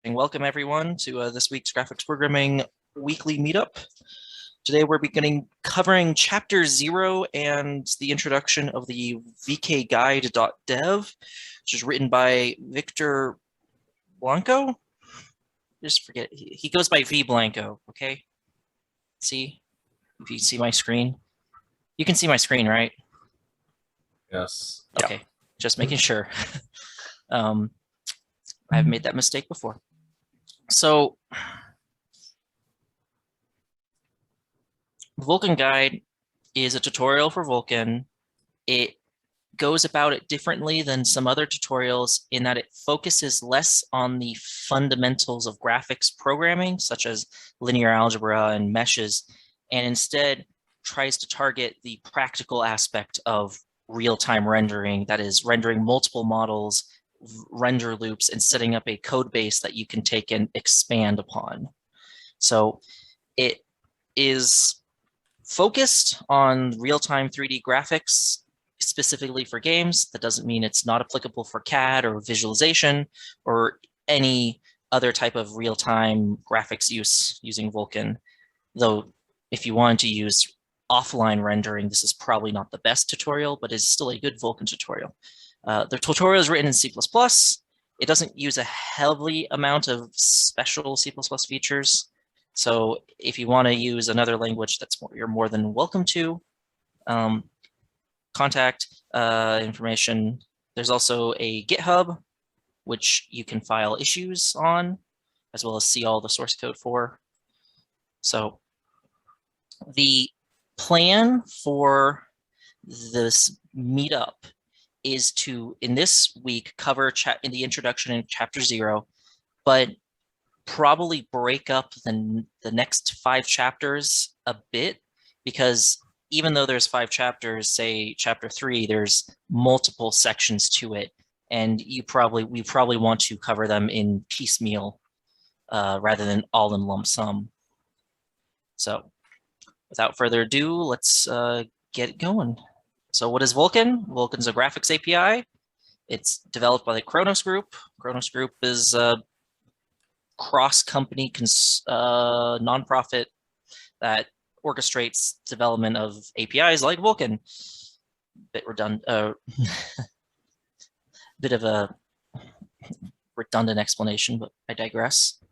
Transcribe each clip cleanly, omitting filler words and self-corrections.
And welcome everyone to this week's graphics programming weekly meetup. Today we're covering chapter 0 and the introduction of the vkguide.dev, which is written by Victor Blanco. Just forget, he goes by V Blanco, okay? See, if you see my screen. You can see my screen, right? Yes. Okay, yeah. Just making sure. I've made that mistake before. So Vulkan Guide is a tutorial for Vulkan. It goes about it differently than some other tutorials in that it focuses less on the fundamentals of graphics programming, such as linear algebra and meshes, and instead tries to target the practical aspect of real-time rendering, that is rendering multiple models, render loops, and setting up a code base that you can take and expand upon. So it is focused on real-time 3D graphics, specifically for games. That doesn't mean it's not applicable for CAD or visualization or any other type of real-time graphics use using Vulkan. Though if you wanted to use offline rendering, this is probably not the best tutorial, but it's still a good Vulkan tutorial. The tutorial is written in C++. It doesn't use a heavy amount of special C++ features. So if you want to use another language, you're more than welcome to. Contact information. There's also a GitHub, which you can file issues on, as well as see all the source code for. So the plan for this meetup is to, in this week, cover in the introduction in chapter 0, but probably break up the next 5 chapters a bit, because even though there's 5 chapters, say chapter 3, there's multiple sections to it, and we probably want to cover them in piecemeal rather than all in lump sum. So without further ado, let's get going. So what is Vulkan? Vulkan's a graphics API. It's developed by the Kronos Group. Kronos Group is a cross-company nonprofit that orchestrates development of APIs like Vulkan. Bit redundant, bit of a redundant explanation, but I digress.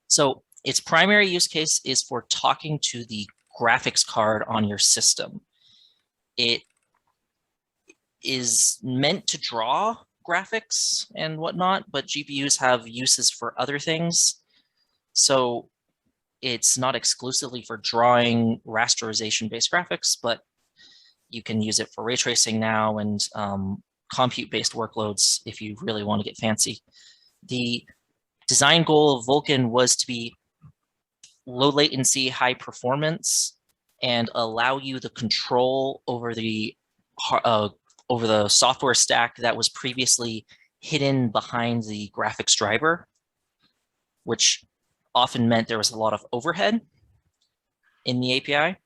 So its primary use case is for talking to the graphics card on your system. It is meant to draw graphics and whatnot, but GPUs have uses for other things. So it's not exclusively for drawing rasterization-based graphics, but you can use it for ray tracing now and compute-based workloads if you really want to get fancy. The design goal of Vulkan was to be low latency, high performance, and allow you the control over the software stack that was previously hidden behind the graphics driver, which often meant there was a lot of overhead in the API.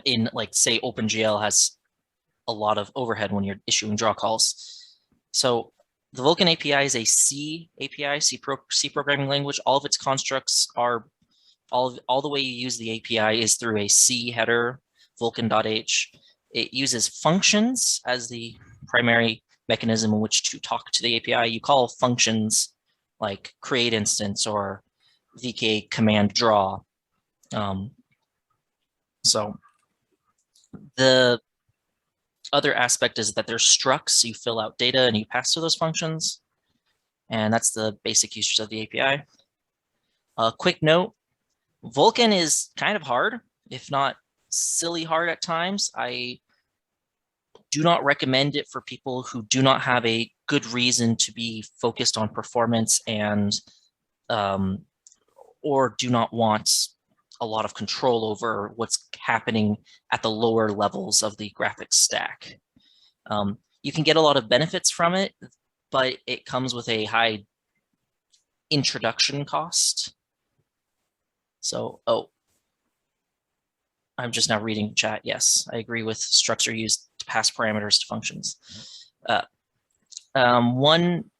In, like, say, OpenGL has a lot of overhead when you're issuing draw calls. So the Vulkan API is a C API, C programming language. All of its constructs are, all the way you use the API is through a C header, vulkan.h. It uses functions as the primary mechanism in which to talk to the API. You call functions like create instance or vk command draw. So the other aspect is that there's structs. You fill out data and you pass to those functions. And that's the basic usage of the API. A quick note, Vulkan is kind of hard, if not silly hard at times. I do not recommend it for people who do not have a good reason to be focused on performance and or do not want a lot of control over what's happening at the lower levels of the graphics stack. You can get a lot of benefits from it, but it comes with a high introduction cost. So, I'm just now reading chat. Yes, I agree with structs are used to pass parameters to functions. One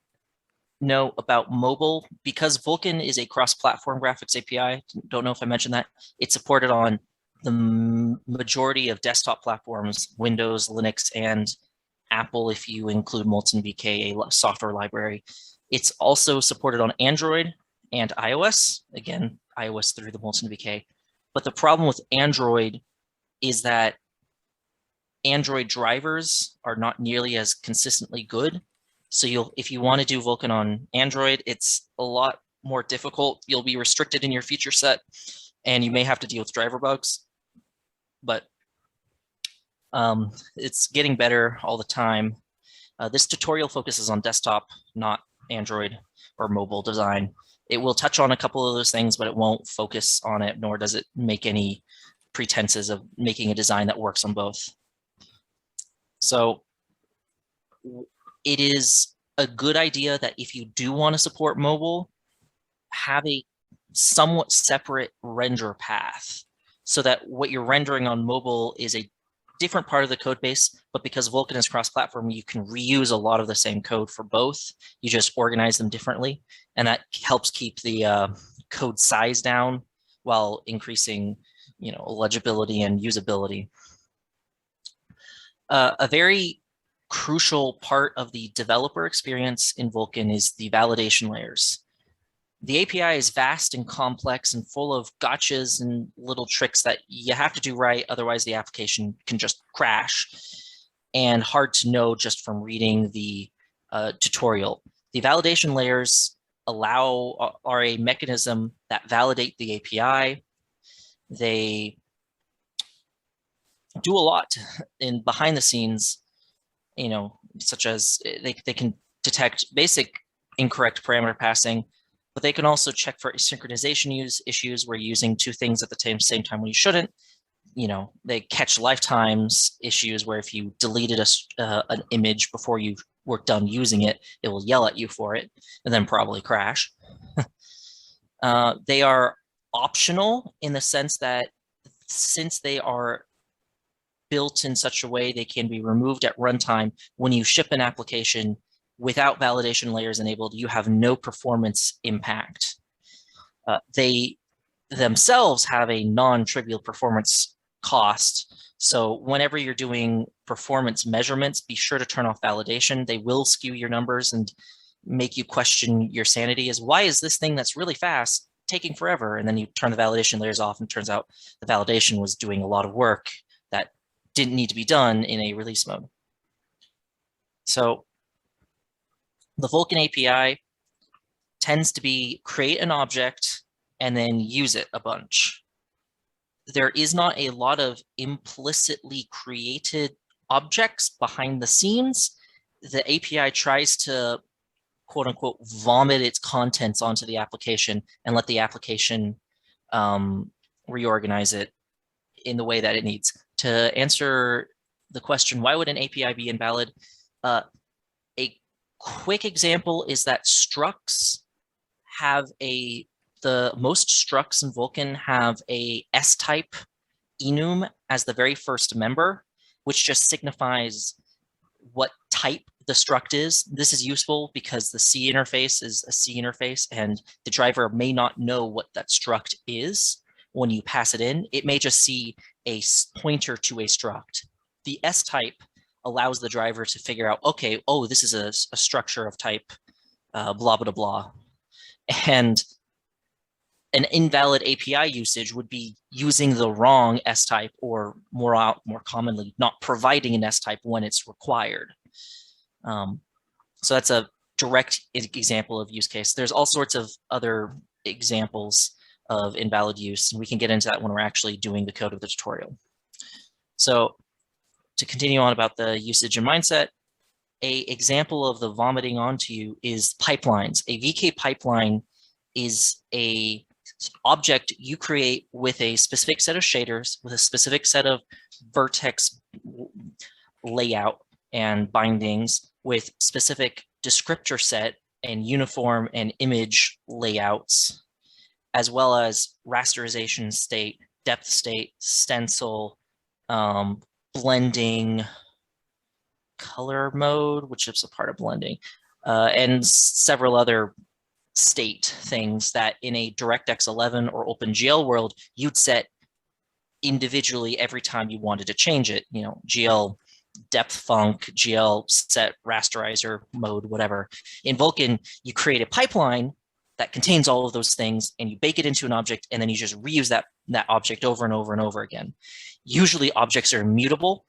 know about mobile, because Vulkan is a cross-platform graphics API. Don't know if I mentioned that. It's supported on the majority of desktop platforms, Windows, Linux, and Apple, if you include Molten VK, a software library. It's also supported on Android and iOS. Again, iOS through the Molten VK. But the problem with Android is that Android drivers are not nearly as consistently good. So if you want to do Vulkan on Android, it's a lot more difficult. You'll be restricted in your feature set, and you may have to deal with driver bugs. But it's getting better all the time. This tutorial focuses on desktop, not Android or mobile design. It will touch on a couple of those things, but it won't focus on it, nor does it make any pretenses of making a design that works on both. So it is a good idea that if you do want to support mobile, have a somewhat separate render path so that what you're rendering on mobile is a different part of the code base, but because Vulkan is cross-platform, you can reuse a lot of the same code for both. You just organize them differently, and that helps keep the code size down while increasing, legibility and usability. A very crucial part of the developer experience in Vulkan is the validation layers. The API is vast and complex and full of gotchas and little tricks that you have to do right, otherwise the application can just crash, and hard to know just from reading the tutorial. The validation layers are a mechanism that validate the API. They do a lot in behind the scenes, such as they can detect basic incorrect parameter passing, but they can also check for synchronization issues where you're using two things at the same time when you shouldn't. They catch lifetimes issues where if you deleted an image before you were done using it, it will yell at you for it and then probably crash. They are optional in the sense that since they are built in such a way they can be removed at runtime, when you ship an application without validation layers enabled, you have no performance impact. They themselves have a non-trivial performance cost. So whenever you're doing performance measurements, be sure to turn off validation. They will skew your numbers and make you question your sanity as why is this thing that's really fast taking forever? And then you turn the validation layers off and it turns out the validation was doing a lot of work that didn't need to be done in a release mode. So the Vulkan API tends to be create an object and then use it a bunch. There is not a lot of implicitly created objects behind the scenes. The API tries to, quote unquote, vomit its contents onto the application and let the application reorganize it in the way that it needs. To answer the question, why would an API be invalid? A quick example is that structs have the most structs in Vulkan have a S-type enum as the very first member, which just signifies what type the struct is. This is useful because the C interface is a C interface and the driver may not know what that struct is when you pass it in. It may just see a pointer to a struct. The S-type allows the driver to figure out, okay, oh, this is a structure of type blah, blah, blah. And an invalid API usage would be using the wrong S-type or more commonly not providing an S-type when it's required. So that's a direct example of use case. There's all sorts of other examples of invalid use, and we can get into that when we're actually doing the code of the tutorial. So to continue on about the usage and mindset, a example of the vomiting onto you is pipelines. A VK pipeline is a object you create with a specific set of shaders, with a specific set of vertex layout and bindings, with specific descriptor set and uniform and image layouts, as well as rasterization state, depth state, stencil, blending, color mode, which is a part of blending, and several other state things that in a DirectX 11 or OpenGL world, you'd set individually every time you wanted to change it. You know, GL depth func, GL set rasterizer mode, whatever. In Vulkan, you create a pipeline that contains all of those things and you bake it into an object and then you just reuse that object over and over and over again. Usually objects are immutable.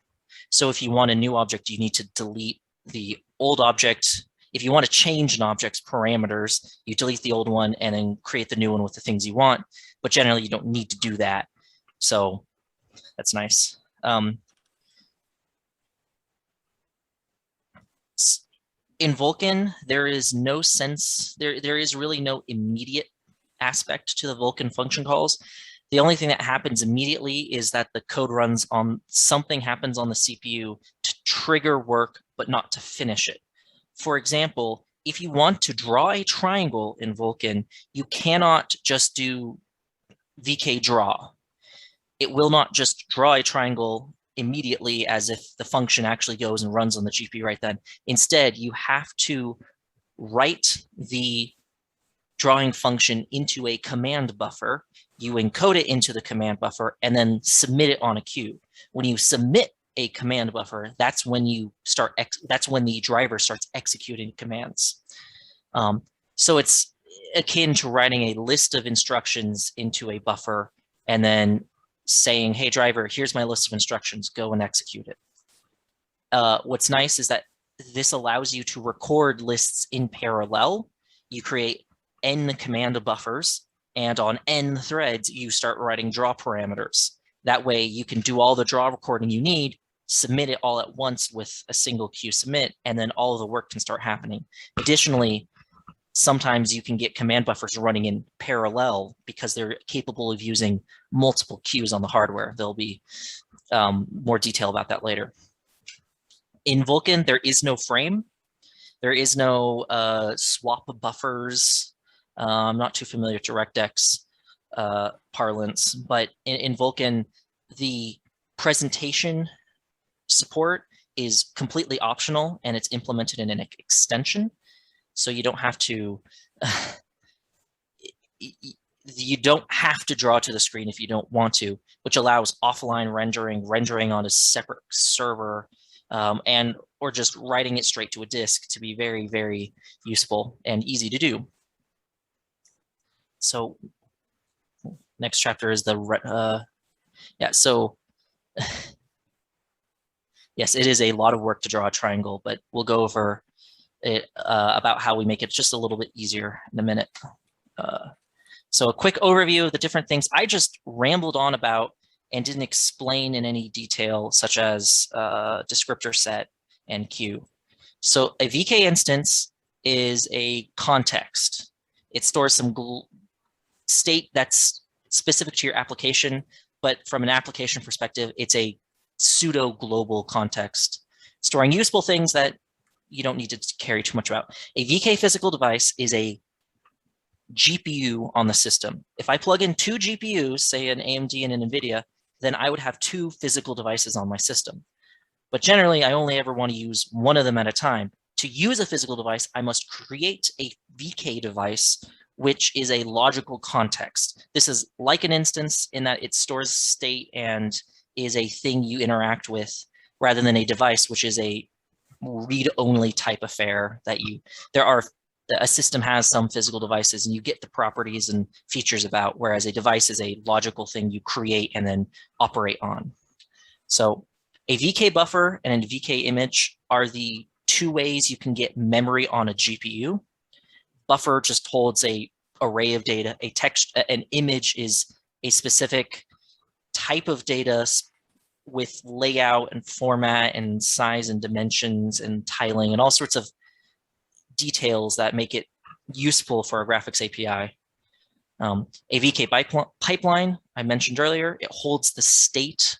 So if you want a new object, you need to delete the old object. If you want to change an object's parameters, you delete the old one and then create the new one with the things you want. But generally, you don't need to do that. So that's nice. In Vulkan, there is no sense, there is really no immediate aspect to the Vulkan function calls. The only thing that happens immediately is that the code runs on, something happens on the CPU to trigger work, but not to finish it. For example, if you want to draw a triangle in Vulkan, you cannot just do vk draw. It will not just draw a triangle immediately as if the function actually goes and runs on the GPU right then. Instead, you have to write the drawing function into a command buffer. You encode it into the command buffer and then submit it on a queue. When you submit a command buffer, that's when you start. That's when the driver starts executing commands. So it's akin to writing a list of instructions into a buffer and then saying, "Hey driver, here's my list of instructions. Go and execute it." What's nice is that this allows you to record lists in parallel. You create n command buffers, and on n threads, you start writing draw parameters. That way you can do all the draw recording you need, submit it all at once with a single queue submit, and then all of the work can start happening. Additionally, sometimes you can get command buffers running in parallel because they're capable of using multiple queues on the hardware. There'll be more detail about that later. In Vulkan, there is no frame. There is no swap buffers. I'm not too familiar with DirectX parlance, but in Vulkan, the presentation support is completely optional and it's implemented in an extension. So you don't have to draw to the screen if you don't want to, which allows offline rendering on a separate server, and or just writing it straight to a disk to be very, very useful and easy to do. So next chapter is the so yes, it is a lot of work to draw a triangle, but we'll go over it, about how we make it just a little bit easier in a minute. So a quick overview of the different things I just rambled on about and didn't explain in any detail, such as descriptor set and queue. So a VK instance is a context. It stores some state that's specific to your application, but from an application perspective, it's a pseudo global context, storing useful things that you don't need to carry too much about. A VK physical device is a GPU on the system. If I plug in two GPUs, say an AMD and an NVIDIA, then I would have two physical devices on my system. But generally, I only ever want to use one of them at a time. To use a physical device, I must create a VK device, which is a logical context. This is like an instance in that it stores state and is a thing you interact with, rather than a device, which is a read-only type affair that a system has some physical devices and you get the properties and features about, whereas a device is a logical thing you create and then operate on. So a VK buffer and a VK image are the two ways you can get memory on a GPU. Buffer just holds a array of data. An image is a specific type of data with layout and format and size and dimensions and tiling and all sorts of details that make it useful for a graphics API. A VK pipeline, I mentioned earlier, it holds the state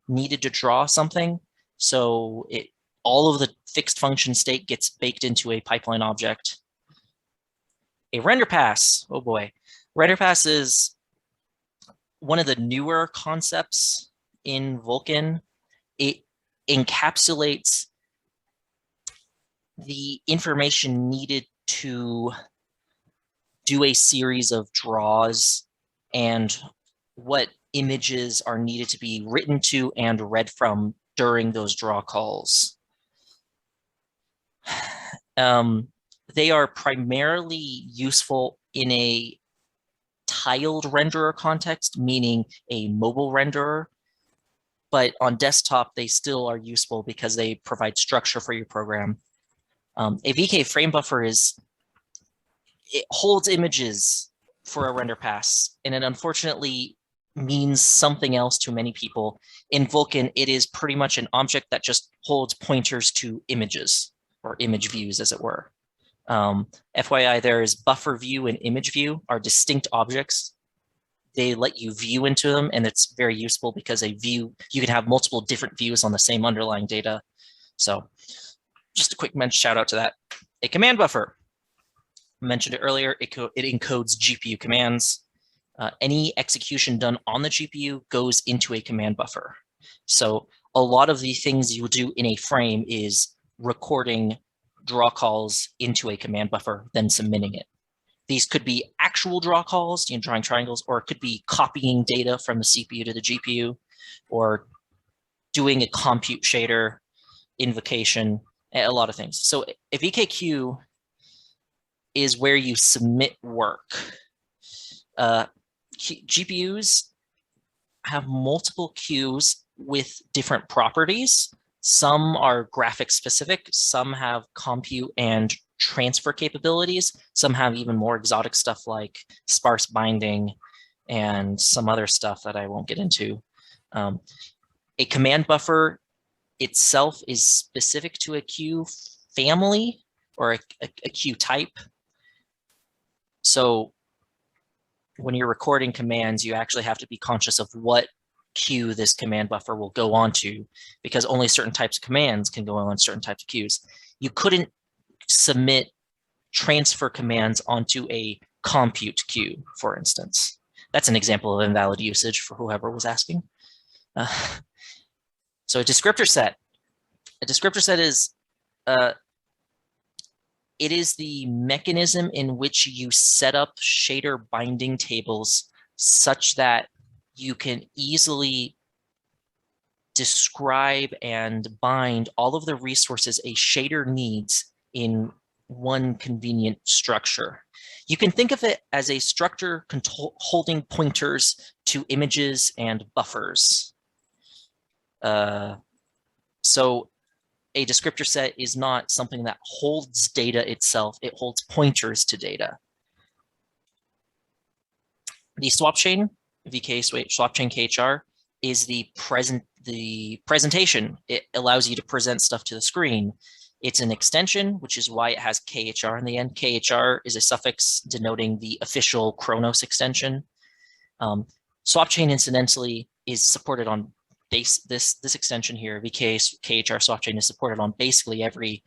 needed to draw something. So all of the fixed function state gets baked into a pipeline object. A render pass, oh boy. Render pass is one of the newer concepts in Vulkan. It encapsulates the information needed to do a series of draws and what images are needed to be written to and read from during those draw calls. They are primarily useful in a tiled renderer context, meaning a mobile renderer. But on desktop, they still are useful because they provide structure for your program. A VK frame buffer it holds images for a render pass, and it unfortunately means something else to many people. In Vulkan, it is pretty much an object that just holds pointers to images, or image views, as it were. FYI, there is buffer view and image view are distinct objects. They let you view into them, and it's very useful because you can have multiple different views on the same underlying data. So just a quick shout out to that. A command buffer. I mentioned it earlier, it encodes GPU commands. Any execution done on the GPU goes into a command buffer. So a lot of the things you'll do in a frame is recording draw calls into a command buffer, then submitting it. These could be actual draw calls, drawing triangles, or it could be copying data from the CPU to the GPU, or doing a compute shader, invocation, a lot of things. So a VKQ is where you submit work. GPUs have multiple queues with different properties. Some are graphics specific, some have compute and transfer capabilities, some have even more exotic stuff like sparse binding and some other stuff that I won't get into. A command buffer itself is specific to a queue family or a queue type. So when you're recording commands, you actually have to be conscious of what queue this command buffer will go onto, because only certain types of commands can go on certain types of queues. You couldn't submit transfer commands onto a compute queue, for instance. That's an example of invalid usage for whoever was asking. So a descriptor set. A descriptor set is it is the mechanism in which you set up shader binding tables such that you can easily describe and bind all of the resources a shader needs in one convenient structure. You can think of it as a structure holding pointers to images and buffers. So a descriptor set is not something that holds data itself, it holds pointers to data. The swap chain, VK swap chain KHR, is the presentation. It allows you to present stuff to the screen. It's an extension, which is why it has KHR in the end. KHR is a suffix denoting the official Chronos extension. Swap chain, incidentally, is supported on this extension here, vkHR swap chain, is supported on basically every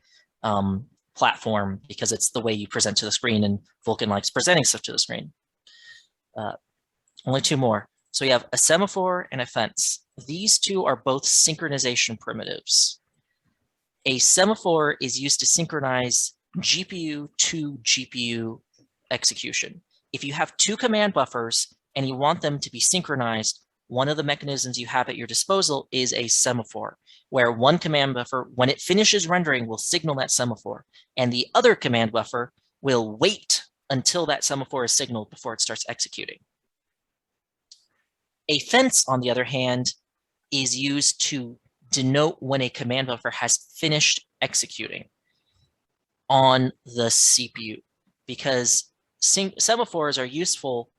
platform because it's the way you present to the screen, and Vulkan likes presenting stuff to the screen. Only two more. So you have a semaphore and a fence. These two are both synchronization primitives. A semaphore is used to synchronize GPU to GPU execution. If you have two command buffers and you want them to be synchronized, one of the mechanisms you have at your disposal is a semaphore, where one command buffer, when it finishes rendering, will signal that semaphore, and the other command buffer will wait until that semaphore is signaled before it starts executing. A fence, on the other hand, is used to denote when a command buffer has finished executing on the CPU, because semaphores are useful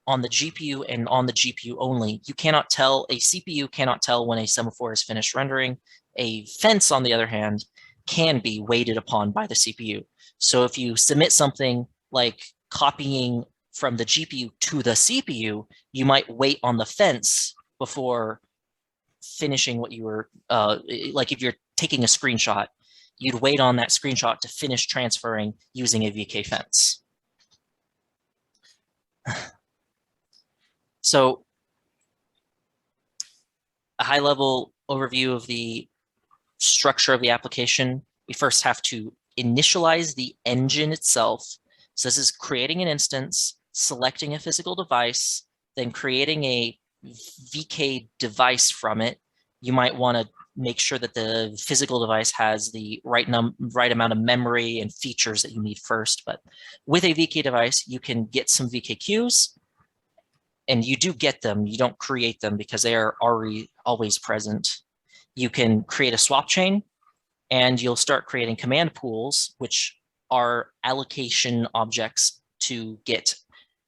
on the GPU and on the GPU only. You cannot tell, a CPU cannot tell when a semaphore is finished rendering. A fence, on the other hand, can be waited upon by the CPU. So if you submit something like copying from the GPU to the CPU, you might wait on the fence before finishing what you were, like if you're taking a screenshot, you'd wait on that screenshot to finish transferring using a VK fence. So a high-level overview of the structure of the application. We first have to initialize the engine itself. So this is creating an instance, selecting a physical device, then creating a VK device from it. You might want to make sure that the physical device has the right amount of memory and features that you need first. But with a VK device, you can get some VKQs, and you do get them. You don't create them because they are already always present. You can create a swap chain, and you'll start creating command pools, which are allocation objects to get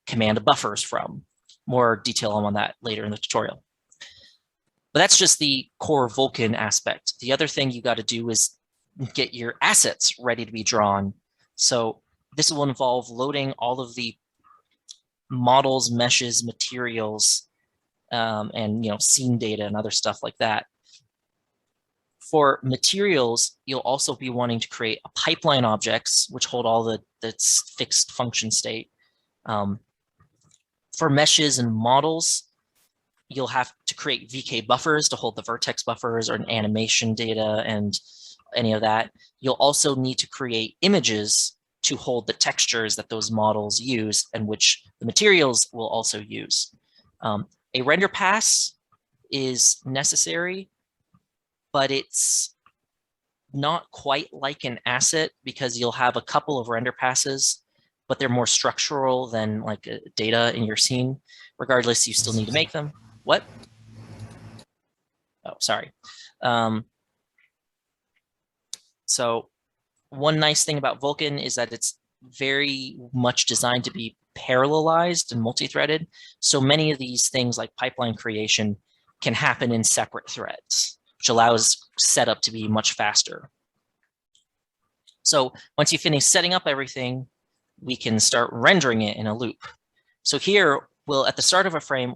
command buffers from. More detail on that later in the tutorial. But that's just the core Vulkan aspect. The other thing you got to do is get your assets ready to be drawn. So this will involve loading all of the models, meshes, materials, and scene data and other stuff like that. For materials, you'll also be wanting to create a pipeline objects, which hold all that's fixed function state. For meshes and models, you'll have to create VK buffers to hold the vertex buffers or an animation data and any of that. You'll also need to create images to hold the textures that those models use and which the materials will also use. A render pass is necessary, but it's not quite like an asset because you'll have a couple of render passes, but they're more structural than like data in your scene. Regardless, you still need to make them. What? Oh, sorry. So one nice thing about Vulkan is that it's very much designed to be parallelized and multi-threaded. So many of these things like pipeline creation can happen in separate threads, which allows setup to be much faster. So once you finish setting up everything, we can start rendering it in a loop. So here, at the start of a frame,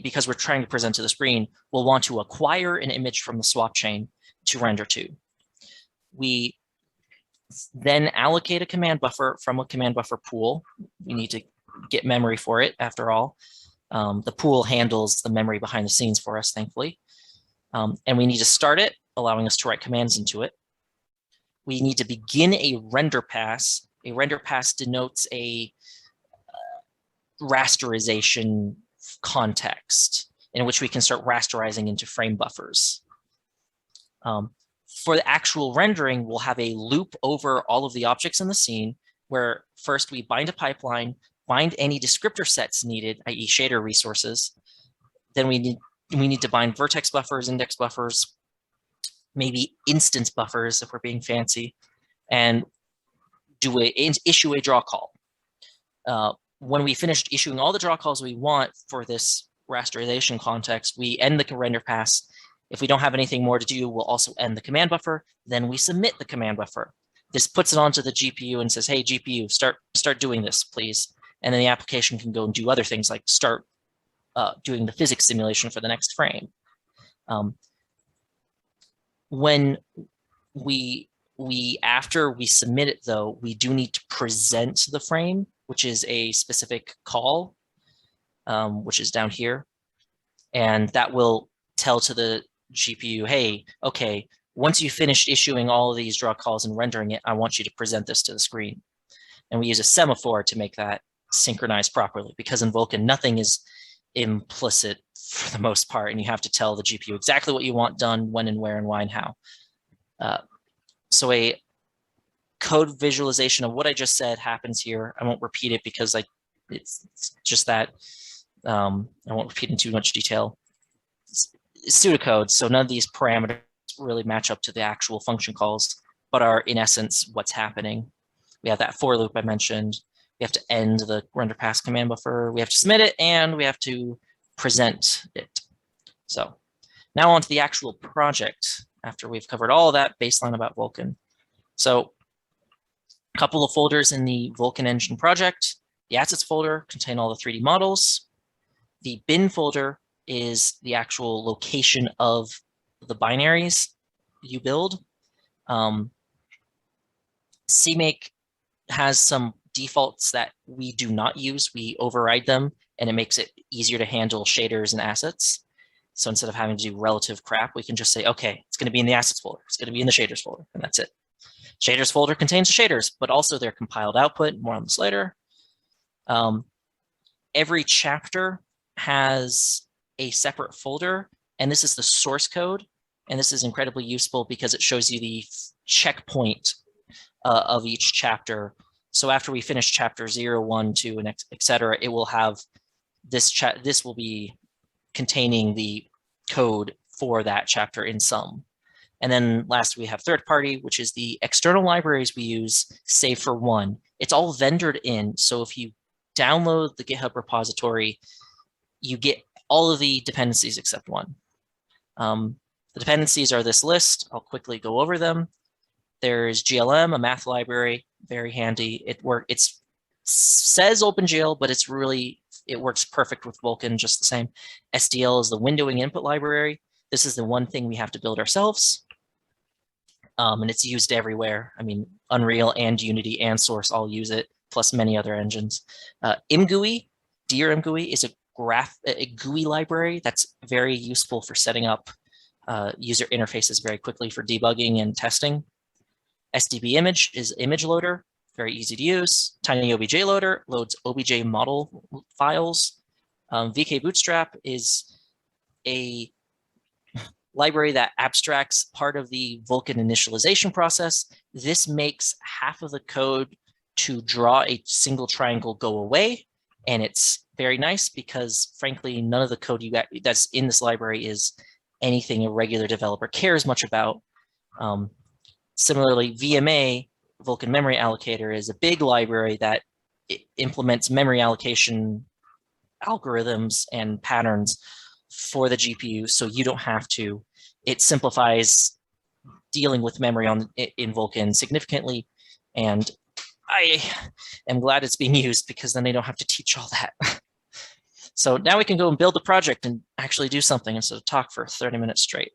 because we're trying to present to the screen, we'll want to acquire an image from the swap chain to render to. We then allocate a command buffer from a command buffer pool. We need to get memory for it, after all. The pool handles the memory behind the scenes for us, thankfully. And we need to start it, allowing us to write commands into it. We need to begin a render pass. A render pass denotes a rasterization context in which we can start rasterizing into frame buffers. For the actual rendering, we'll have a loop over all of the objects in the scene where first we bind a pipeline, bind any descriptor sets needed, i.e. shader resources. Then we need to bind vertex buffers, index buffers, maybe instance buffers if we're being fancy, and issue a draw call. When we finished issuing all the draw calls we want for this rasterization context, we end the render pass. If we don't have anything more to do, we'll also end the command buffer. Then we submit the command buffer. This puts it onto the GPU and says, hey, GPU, start doing this, please. And then the application can go and do other things like start doing the physics simulation for the next frame. When after we submit it, though, we do need to present the frame, which is a specific call, which is down here. And that will tell to the GPU, hey, okay, once you finished issuing all of these draw calls and rendering it, I want you to present this to the screen. And we use a semaphore to make that synchronize properly, because in Vulkan, nothing is implicit for the most part, and you have to tell the GPU exactly what you want done, when and where and why and how. So a code visualization of what I just said happens here. I won't repeat it because it's just that. I won't repeat in too much detail. It's pseudocode, so none of these parameters really match up to the actual function calls, but are in essence what's happening. We have that for loop I mentioned. We have to end the render pass command buffer. We have to submit it, and we have to present it. So now on to the actual project after we've covered all of that baseline about Vulkan. So a couple of folders in the Vulkan engine project. The assets folder contain all the 3D models. The bin folder is the actual location of the binaries you build. CMake has some defaults that we do not use. We override them, and it makes it easier to handle shaders and assets. So instead of having to do relative crap, we can just say, okay, it's going to be in the assets folder. It's going to be in the shaders folder, and that's it. Shaders folder contains shaders, but also their compiled output. More on this later. Every chapter has a separate folder, and this is the source code. And this is incredibly useful because it shows you the checkpoint of each chapter. So after we finish chapter 0, 1, 2, and etc., it will have this this will be containing the code for that chapter in sum. And then last, we have third party, which is the external libraries we use, save for one. It's all vendored in. So if you download the GitHub repository, you get all of the dependencies except one. The dependencies are this list. I'll quickly go over them. There's GLM, a math library, very handy. It says OpenGL, but it works perfect with Vulkan just the same. SDL is the windowing input library. This is the one thing we have to build ourselves. And it's used everywhere. I mean, Unreal and Unity and Source all use it, plus many other engines. ImGUI, Dear ImGUI, is a GUI library that's very useful for setting up user interfaces very quickly for debugging and testing. SDB image is image loader, very easy to use. Tiny OBJ loader loads OBJ model files. VK Bootstrap is a library that abstracts part of the Vulkan initialization process. This makes half of the code to draw a single triangle go away. And it's very nice because, frankly, none of the code that's in this library is anything a regular developer cares much about. Similarly, VMA, Vulkan Memory Allocator, is a big library that implements memory allocation algorithms and patterns for the GPU, so you don't have to. It simplifies dealing with memory in Vulkan significantly, and I am glad it's being used because then they don't have to teach all that. So now we can go and build the project and actually do something instead of talk for 30 minutes straight.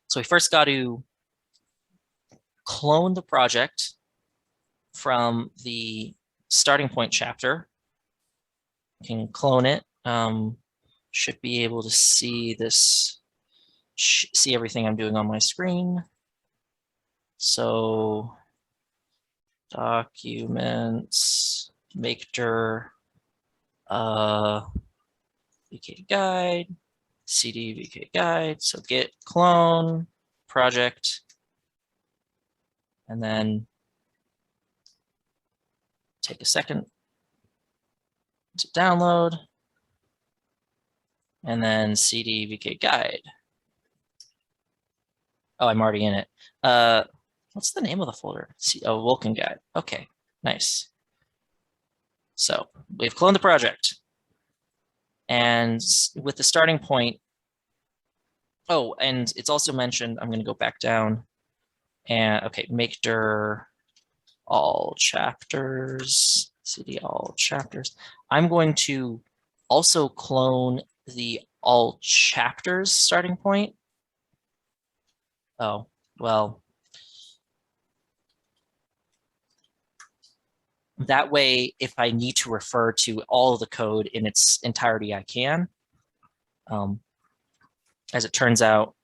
So we first got to clone the project from the starting point chapter. You can clone it. Should be able to see this, see everything I'm doing on my screen. So documents, makedir, vkguide, cd vkguide. So git clone project, and then take a second to download, and then cd vkguide. Oh, I'm already in it. What's the name of the folder? Vulkan guide. Okay, nice. So we've cloned the project. And with the starting point, oh, and it's also mentioned, I'm going to go back down. And okay, makedir all chapters, cd all chapters. I'm going to also clone the all chapters starting point. Oh, well. That way, if I need to refer to all of the code in its entirety, I can. As it turns out,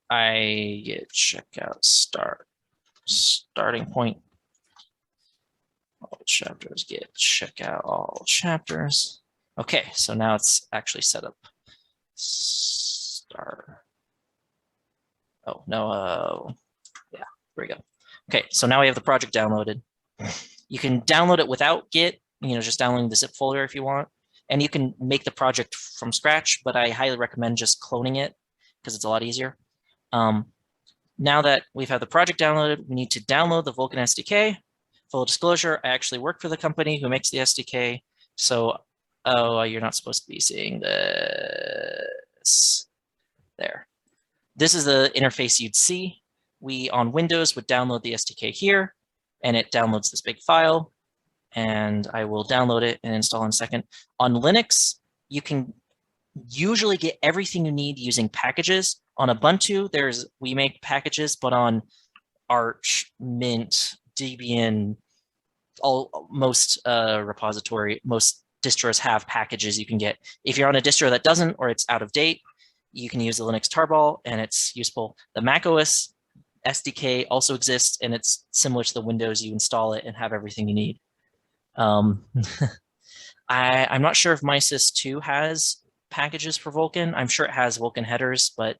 I get checkout starting point. All chapters get checkout all chapters. Okay, so now it's actually set up. Start. Oh, no, yeah, here we go. Okay, so now we have the project downloaded. You can download it without Git, just downloading the zip folder if you want. And you can make the project from scratch, but I highly recommend just cloning it because it's a lot easier. Now that we've had the project downloaded, we need to download the Vulkan SDK. Full disclosure, I actually work for the company who makes the SDK. So, oh, you're not supposed to be seeing this. There. This is the interface you'd see. We on Windows would download the SDK here, and it downloads this big file. And I will download it and install in a second. On Linux, you can usually get everything you need using packages. On Ubuntu, we make packages, but on Arch, Mint, Debian, most distros have packages you can get. If you're on a distro that doesn't, or it's out of date, you can use the Linux tarball, and it's useful. The macOS SDK also exists, and it's similar to the Windows. You install it and have everything you need. I'm not sure if MySys 2 has packages for Vulkan. I'm sure it has Vulkan headers, but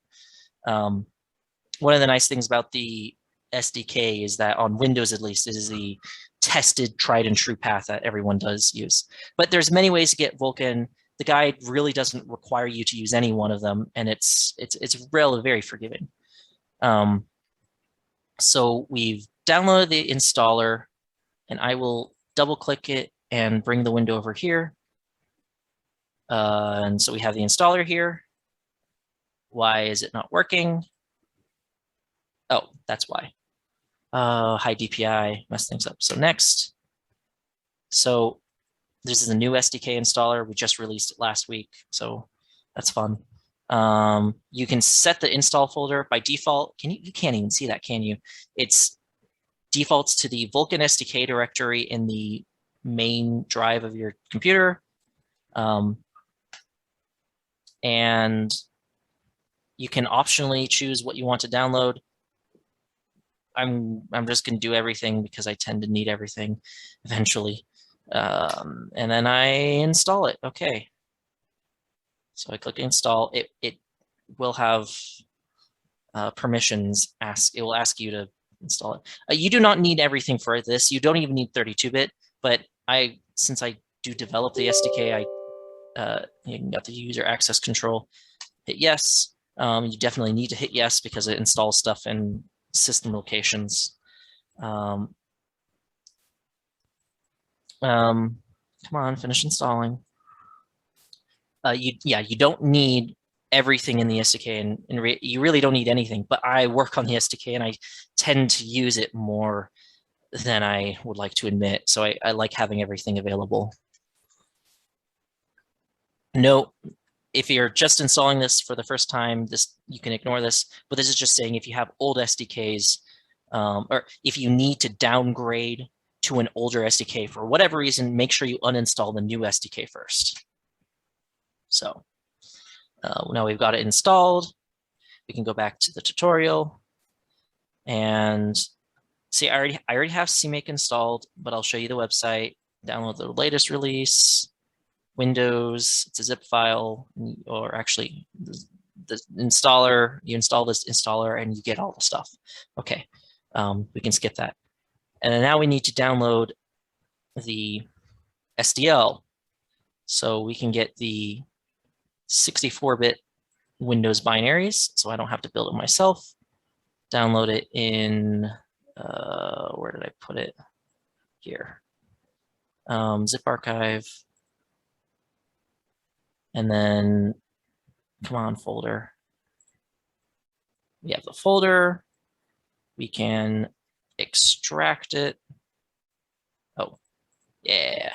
one of the nice things about the SDK is that on Windows, at least, it is the tested, tried and true path that everyone does use. But there's many ways to get Vulkan. The guide really doesn't require you to use any one of them, and it's really very forgiving. So we've downloaded the installer, and I will double click it and bring the window over here. And so we have the installer here. Why is it not working? Oh, that's why. High DPI messed things up. So next, so this is a new SDK installer. We just released it last week, so that's fun. You can set the install folder by default. You can't even see that, can you? It's defaults to the Vulkan SDK directory in the main drive of your computer. And you can optionally choose what you want to download. I'm just going to do everything because I tend to need everything eventually. And then I install it. Okay. So I click install. It will have permissions. It will ask you to install it. You do not need everything for this. You don't even need 32-bit. But since I do develop the SDK, you got the user access control. Hit yes. You definitely need to hit yes because it installs stuff in system locations. Come on, finish installing. You don't need everything in the SDK, and you really don't need anything. But I work on the SDK, and I tend to use it more than I would like to admit. So I like having everything available. Note, if you're just installing this for the first time, you can ignore this. But this is just saying if you have old SDKs, or if you need to downgrade to an older SDK for whatever reason, make sure you uninstall the new SDK first. So now we've got it installed. We can go back to the tutorial and see, I already have CMake installed, but I'll show you the website. Download the latest release. Windows, it's a zip file, or actually the installer, you install this installer and you get all the stuff. Okay, we can skip that. And then now we need to download the SDL. So we can get the 64-bit Windows binaries, so I don't have to build it myself. Download it in, where did I put it? Here. Zip archive. And then, come on, folder. We have the folder. We can extract it. Oh, yeah.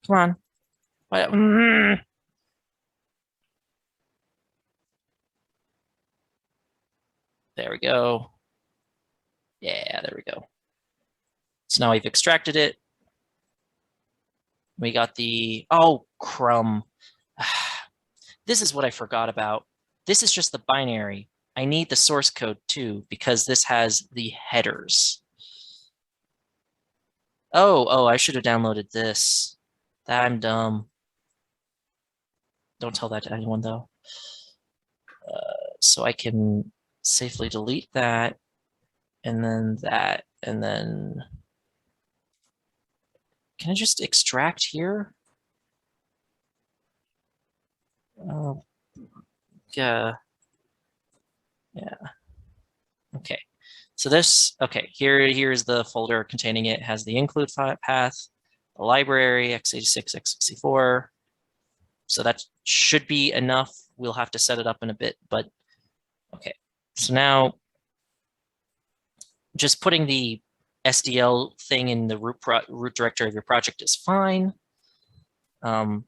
Come on. There we go. Yeah, there we go. So now we've extracted it. We got the, oh, crumb. This is what I forgot about. This is just the binary. I need the source code too, because this has the headers. Oh, I should have downloaded this. I'm dumb. Don't tell that to anyone though. So I can safely delete that, and then that, and then can I just extract here? Oh, yeah. Okay. So this, okay, here's the folder containing it. It has the include path, the library, x86, x64. So that should be enough. We'll have to set it up in a bit, but okay. So now just putting the SDL thing in the root directory of your project is fine. Now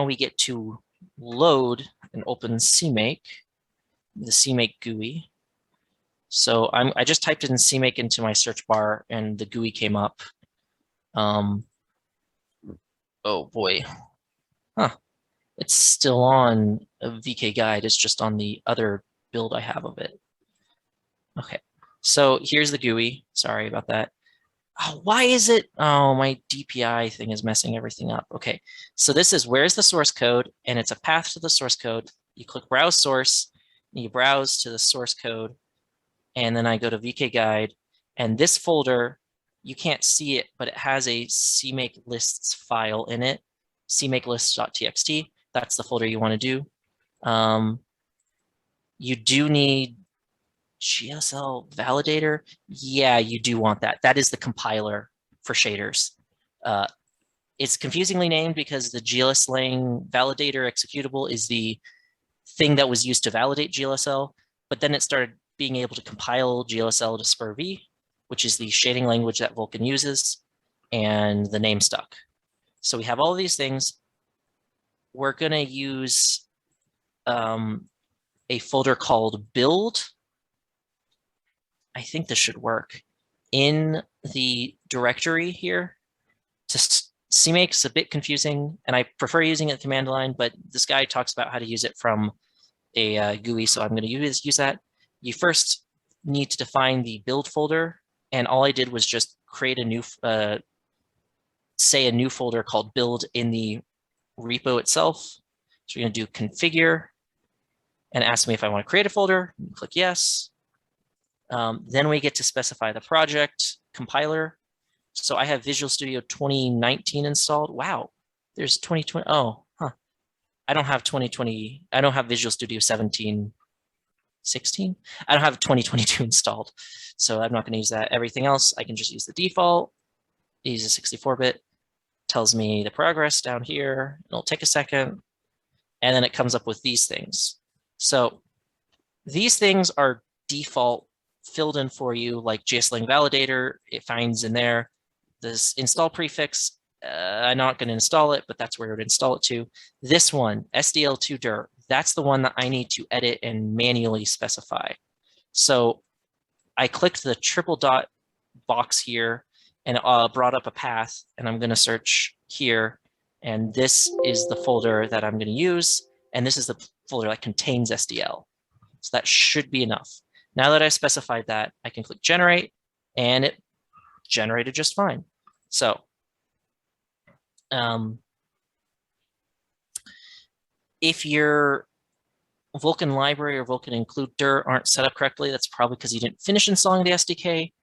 we get to load and open CMake, the CMake GUI. So I just typed in CMake into my search bar and the GUI came up. Oh boy. Huh. It's still on a vkguide. It's just on the other build I have of it. Okay, so here's the GUI. Sorry about that. Oh, why is it? Oh, my DPI thing is messing everything up. Okay, so this is where's the source code, and it's a path to the source code. You click browse source, and you browse to the source code, and then I go to vkguide, and this folder, you can't see it, but it has a CMake lists file in it, CMake lists.txt. That's the folder you want to do. You do need GSL validator. Yeah, you do want that. That is the compiler for shaders. It's confusingly named because the GLSlang validator executable is the thing that was used to validate GLSL, but then it started being able to compile GLSL to SPIR-V, which is the shading language that Vulkan uses, and the name stuck. So we have all of these things. We're going to use a folder called build. I think this should work. In the directory here, CMake's a bit confusing, and I prefer using it command line, but this guy talks about how to use it from a GUI, so I'm going to use that. You first need to define the build folder, and all I did was just create a new, say a new folder called build in the repo itself. So we're going to do configure and ask me if I want to create a folder. Click yes. Then we get to specify the project compiler. So I have Visual Studio 2019 installed. Wow, there's 2020. Oh, huh. I don't have 2020. I don't have Visual Studio 17, 16. I don't have 2022 installed. So I'm not going to use that. Everything else, I can just use the default. Use a 64-bit. Tells me the progress down here. It'll take a second. And then it comes up with these things. So these things are default filled in for you, like GSLang validator. It finds in there this install prefix. I'm not going to install it, but that's where it would install it to. This one, SDL2dir, that's the one that I need to edit and manually specify. So I clicked the triple dot box here and brought up a path, and I'm going to search here. And this is the folder that I'm going to use. And this is the folder that contains SDL. So that should be enough. Now that I specified that, I can click generate, and it generated just fine. So if your Vulkan library or Vulkan include dir aren't set up correctly, that's probably because you didn't finish installing the SDK.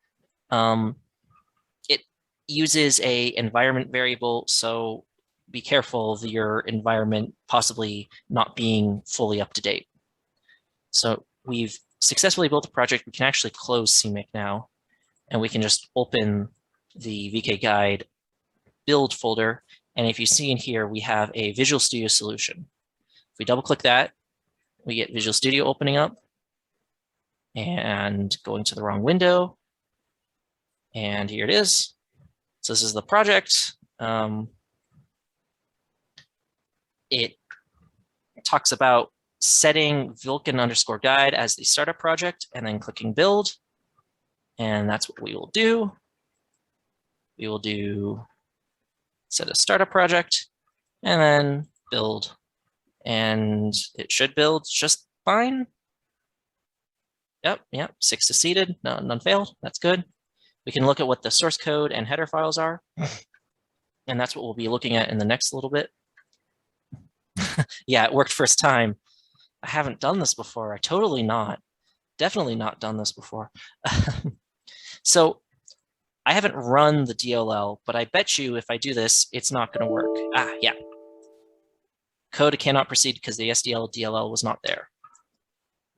It uses a environment variable, so be careful of your environment possibly not being fully up to date. So we've successfully built the project. We can actually close CMake now, and we can just open the vkguide build folder. And if you see in here, we have a Visual Studio solution. If we double click that, we get Visual Studio opening up and going to the wrong window. And here it is. So this is the project. It talks about setting Vulkan_guide as the startup project and then clicking build. And that's what we will do. We will do set a startup project and then build. And it should build just fine. Yep, 6 succeeded, none failed. That's good. We can look at what the source code and header files are. And that's what we'll be looking at in the next little bit. Yeah, it worked first time. I haven't done this before. Definitely not done this before. So I haven't run the DLL, but I bet you if I do this, it's not going to work. Yeah. Code cannot proceed because the SDL DLL was not there.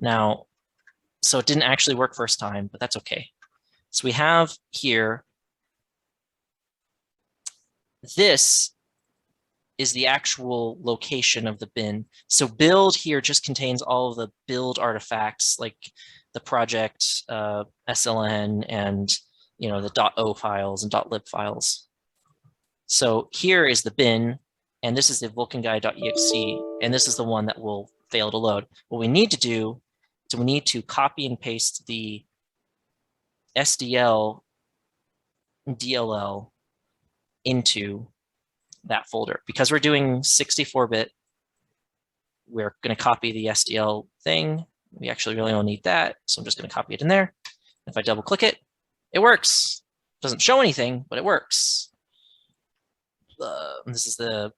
Now, so it didn't actually work first time, but that's okay. So we have here, this is the actual location of the bin. So build here just contains all of the build artifacts, like the project SLN and the .o files and .lib files. So here is the bin, and this is the vulkanguide.exe, and this is the one that will fail to load. What we need to do is we need to copy and paste the SDL DLL into that folder. Because we're doing 64-bit, we're going to copy the SDL thing. We actually really don't need that. So I'm just going to copy it in there. If I double click it, it works. Doesn't show anything, but it works. This is the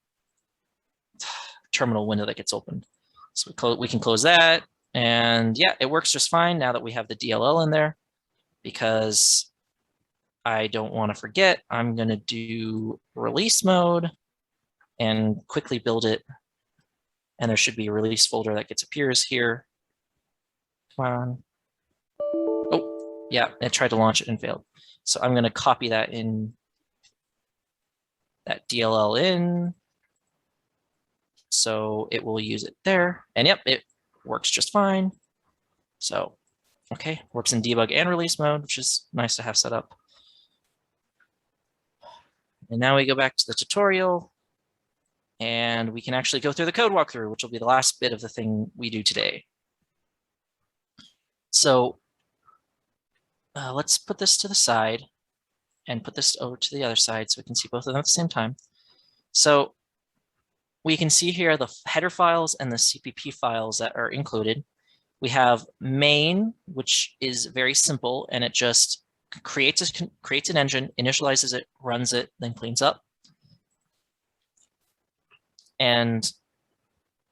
terminal window that gets opened. So we can close that. And yeah, it works just fine now that we have the DLL in there, because I don't want to forget, I'm going to do release mode and quickly build it. And there should be a release folder that appears here. Come on. Oh, yeah, it tried to launch it and failed. So I'm going to copy that in, that DLL in. So it will use it there. And yep, it works just fine. So, okay, works in debug and release mode, which is nice to have set up. And now we go back to the tutorial, and we can actually go through the code walkthrough, which will be the last bit of the thing we do today. So let's put this to the side and put this over to the other side so we can see both of them at the same time. So we can see here the header files and the CPP files that are included. We have main, which is very simple, and it just creates an engine, initializes it, runs it, then cleans up. And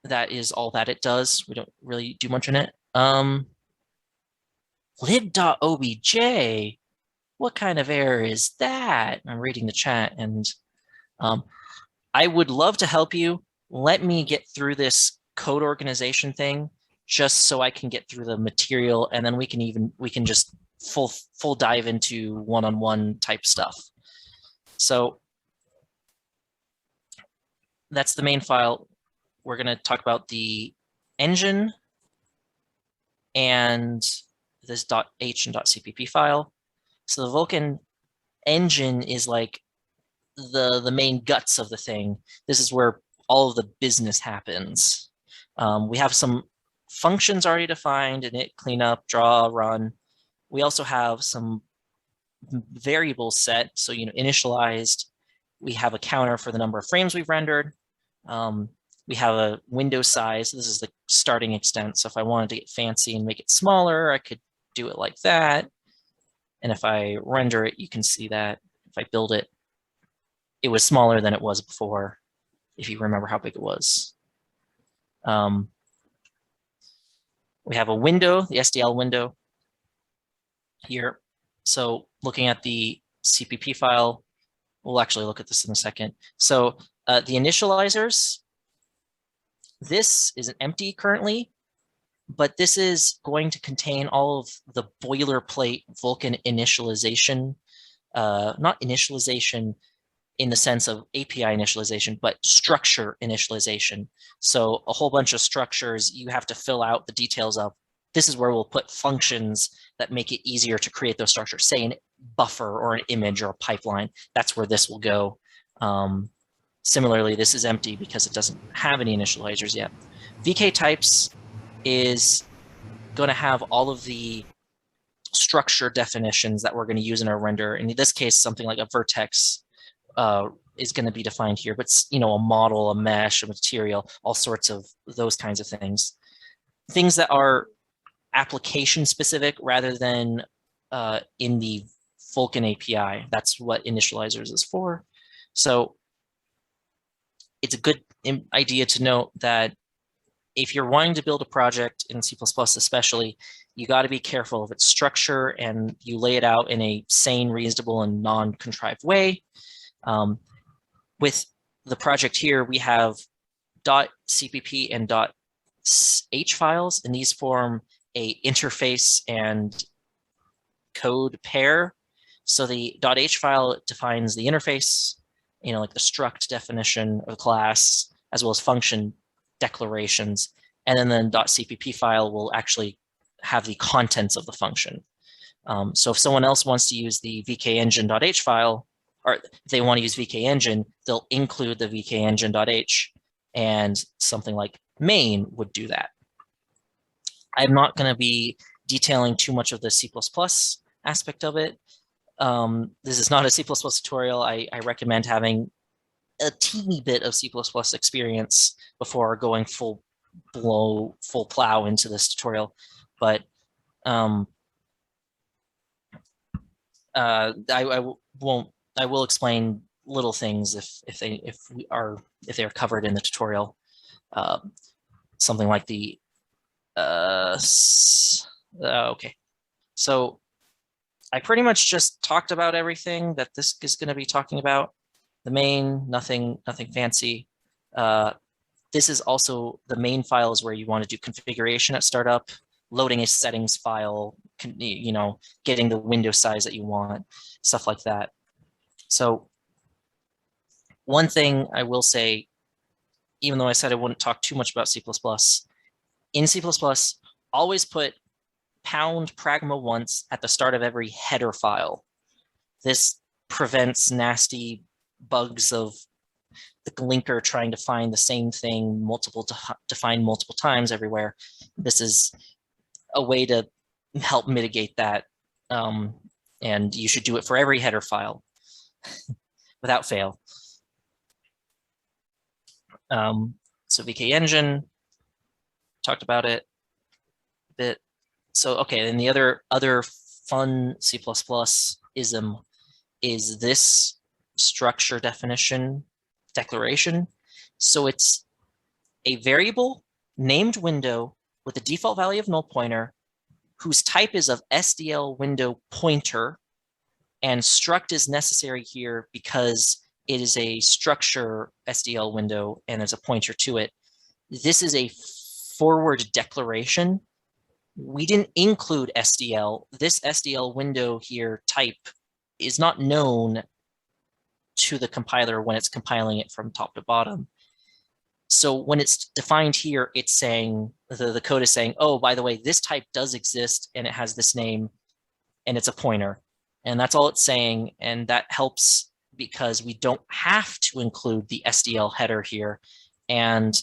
that is all that it does. We don't really do much in it. lib.obj, what kind of error is that? I'm reading the chat, and I would love to help you. Let me get through this code organization thing just so I can get through the material, and then we can just full dive into one-on-one type stuff. So that's the main file. We're going to talk about the engine and this .h and .cpp file. So the Vulkan engine is like the main guts of the thing. This is where all of the business happens. We have some functions already defined: init, cleanup, draw, run. We also have some variables set, so initialized. We have a counter for the number of frames we've rendered. We have a window size. This is the starting extent. So if I wanted to get fancy and make it smaller, I could do it like that. And if I render it, you can see that if I build it, it was smaller than it was before, if you remember how big it was. We have a window, the SDL window here. So looking at the CPP file, we'll actually look at this in a second. So the initializers, this is an empty currently, but this is going to contain all of the boilerplate Vulkan initialization, not initialization in the sense of API initialization, but structure initialization. So a whole bunch of structures you have to fill out the details of. This is where we'll put functions that make it easier to create those structures, say an buffer or an image or a pipeline. That's where this will go. Similarly, this is empty because it doesn't have any initializers yet. VK types is going to have all of the structure definitions that we're going to use in our render. And in this case, something like a vertex is going to be defined here, but a model, a mesh, a material, all sorts of those kinds of things. Things that are application specific rather than in the Vulkan API. That's what initializers is for. So it's a good idea to note that if you're wanting to build a project in C++ especially, you got to be careful of its structure and you lay it out in a sane, reasonable, and non-contrived way. With the project here, we have .cpp and .h files, and these form a interface and code pair. So the .h file defines the interface, like the struct definition of the class, as well as function declarations. And then the .cpp file will actually have the contents of the function. So if someone else wants to use the vkengine.h file, or if they want to use vkengine, they'll include the vkengine.h, and something like main would do that. I'm not going to be detailing too much of the C++ aspect of it. This is not a C++ tutorial. I recommend having a teeny bit of C++ experience before going full blow full plow into this tutorial, but I will explain little things if they are covered in the tutorial. Something like the okay. So I pretty much just talked about everything that this is going to be talking about. The main, nothing fancy. This is also the main file is where you want to do configuration at startup, loading a settings file, getting the window size that you want, stuff like that. So one thing I will say, even though I said I wouldn't talk too much about C++, in C++, always put pound pragma once at the start of every header file. This prevents nasty bugs of the linker trying to find the same thing defined multiple times everywhere. This is a way to help mitigate that. And you should do it for every header file without fail. So VK engine, talked about it a bit. So, okay, then the other fun C++ ism is this structure definition declaration. So it's a variable named window with a default value of null pointer whose type is of SDL window pointer, and struct is necessary here because it is a structure SDL window and there's a pointer to it. This is a forward declaration. We didn't include SDL. This SDL window here type is not known to the compiler when it's compiling it from top to bottom. So when it's defined here, it's saying, the code is saying, oh, by the way, this type does exist and it has this name and it's a pointer. And that's all it's saying. And that helps because we don't have to include the SDL header here. And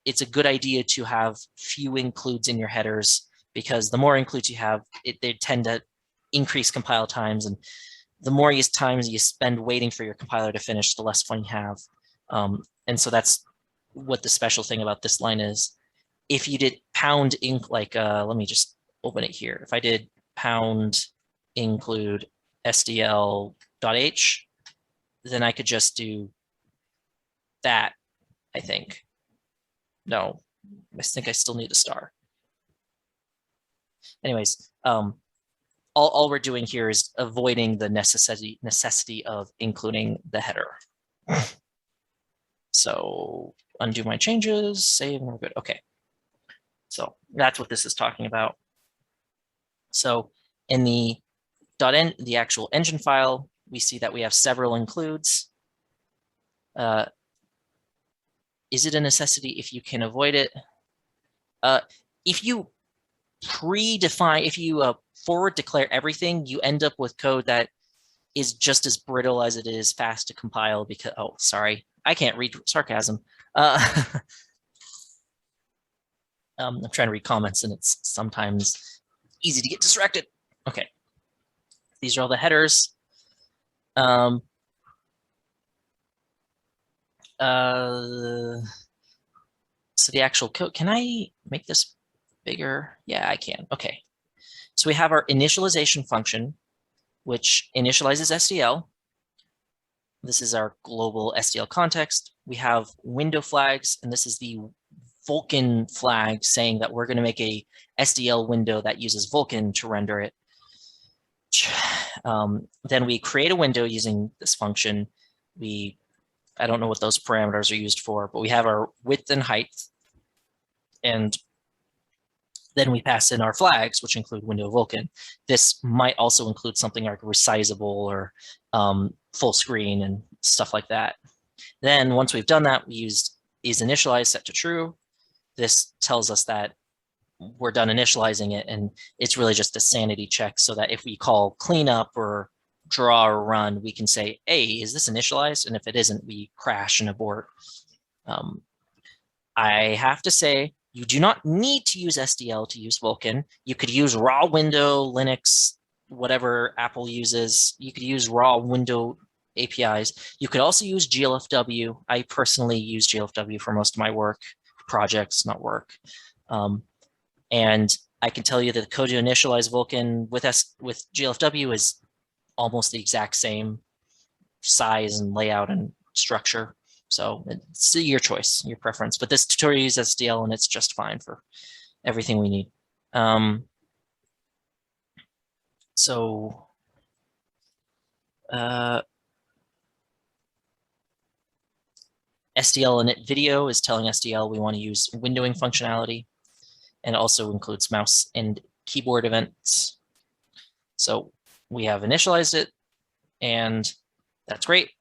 it's a good idea to have few includes in your headers because the more includes you have, they tend to increase compile times. And the more times you spend waiting for your compiler to finish, the less fun you have. And so that's what the special thing about this line is. If you did pound inc, like, let me just open it here. If I did pound include SDL.h, then I could just do that, I think. No, I think I still need a star. Anyways, all we're doing here is avoiding the necessity of including the header. So undo my changes, save, and we're good. Okay. So that's what this is talking about. So in the .n, the actual engine file, we see that we have several includes. Is it a necessity if you can avoid it? If you predefine, if you forward declare everything, you end up with code that is just as brittle as it is fast to compile because, oh, sorry, I can't read sarcasm. I'm trying to read comments and it's sometimes easy to get distracted. Okay, these are all the headers. So the actual code, can I make this bigger? Yeah, I can. Okay. So we have our initialization function, which initializes SDL. This is our global SDL context. We have window flags, and this is the Vulkan flag saying that we're going to make a SDL window that uses Vulkan to render it. Then we create a window using this function. I don't know what those parameters are used for, but we have our width and height. And then we pass in our flags, which include window Vulkan. This might also include something like resizable or full screen and stuff like that. Then once we've done that, we use isInitialize set to true. This tells us that we're done initializing it, and it's really just a sanity check so that if we call cleanup or draw or run, we can say, hey, is this initialized? And if it isn't, we crash and abort. I have to say, you do not need to use SDL to use Vulkan. You could use raw window, Linux, whatever Apple uses. You could use raw window APIs. You could also use GLFW. I personally use GLFW for most of my work projects, not work. And I can tell you that the code to initialize Vulkan with GLFW is almost the exact same size and layout and structure. So it's your choice, your preference. But this tutorial uses SDL and it's just fine for everything we need. So SDL init video is telling SDL we want to use windowing functionality, and it also includes mouse and keyboard events. So we have initialized it, and that's great.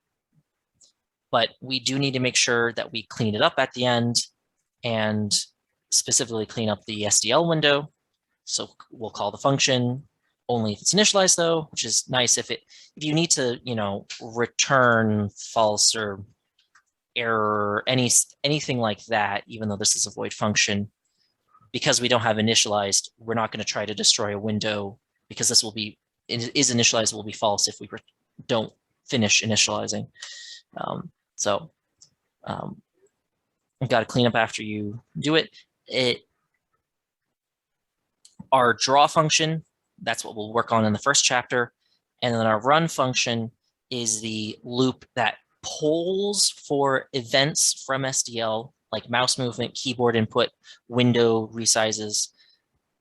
But we do need to make sure that we clean it up at the end and specifically clean up the SDL window. So we'll call the function only if it's initialized though, which is nice if you need to, return false or error, anything like that, even though this is a void function, because we don't have initialized, we're not going to try to destroy a window because this is initialized will be false if we don't finish initializing. You've got to clean up after you do it. Our draw function, that's what we'll work on in the first chapter. And then our run function is the loop that polls for events from SDL, like mouse movement, keyboard input, window resizes,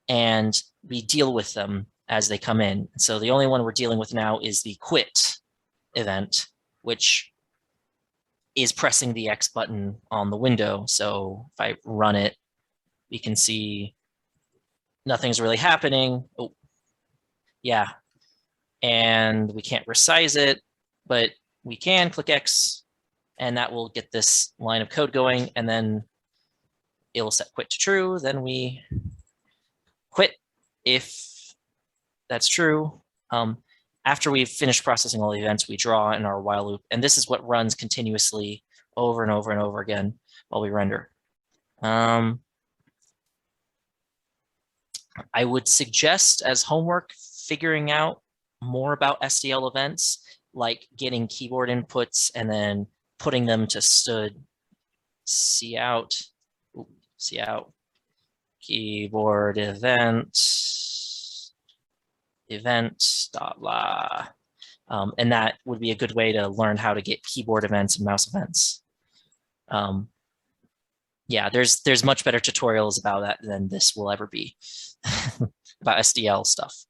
and we deal with them as they come in. So the only one we're dealing with now is the quit event, which is pressing the X button on the window. So if I run it, we can see nothing's really happening. Oh, yeah. And we can't resize it, but we can click X, and that will get this line of code going, and then it will set quit to true. Then we quit if that's true. After we've finished processing all the events, we draw in our while loop, and this is what runs continuously over and over and over again while we render. I would suggest as homework figuring out more about SDL events, like getting keyboard inputs and then putting them to stud cout, keyboard event dot blah. And that would be a good way to learn how to get keyboard events and mouse events. Yeah, there's much better tutorials about that than this will ever be about SDL stuff.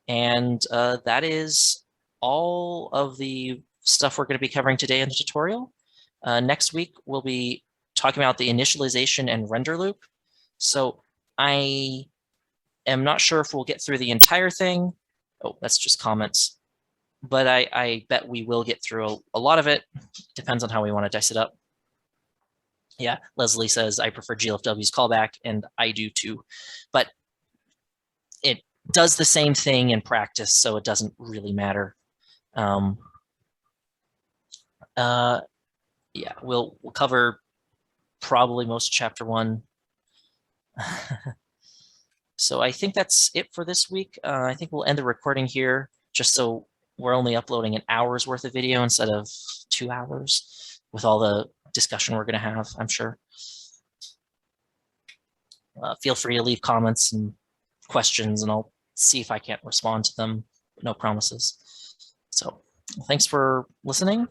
And that is all of the stuff we're going to be covering today in the tutorial. Next week, we'll be talking about the initialization and render loop. So I am not sure if we'll get through the entire thing. Oh, that's just comments. But I bet we will get through a lot of it. Depends on how we want to dice it up. Yeah, Leslie says, I prefer GLFW's callback, and I do too. But it does the same thing in practice, so it doesn't really matter. Yeah, we'll cover probably most of chapter 1. So I think that's it for this week. I think we'll end the recording here, just so we're only uploading an hour's worth of video instead of 2 hours with all the discussion we're going to have, I'm sure. Feel free to leave comments and questions, and I'll see if I can't respond to them. No promises. So thanks for listening.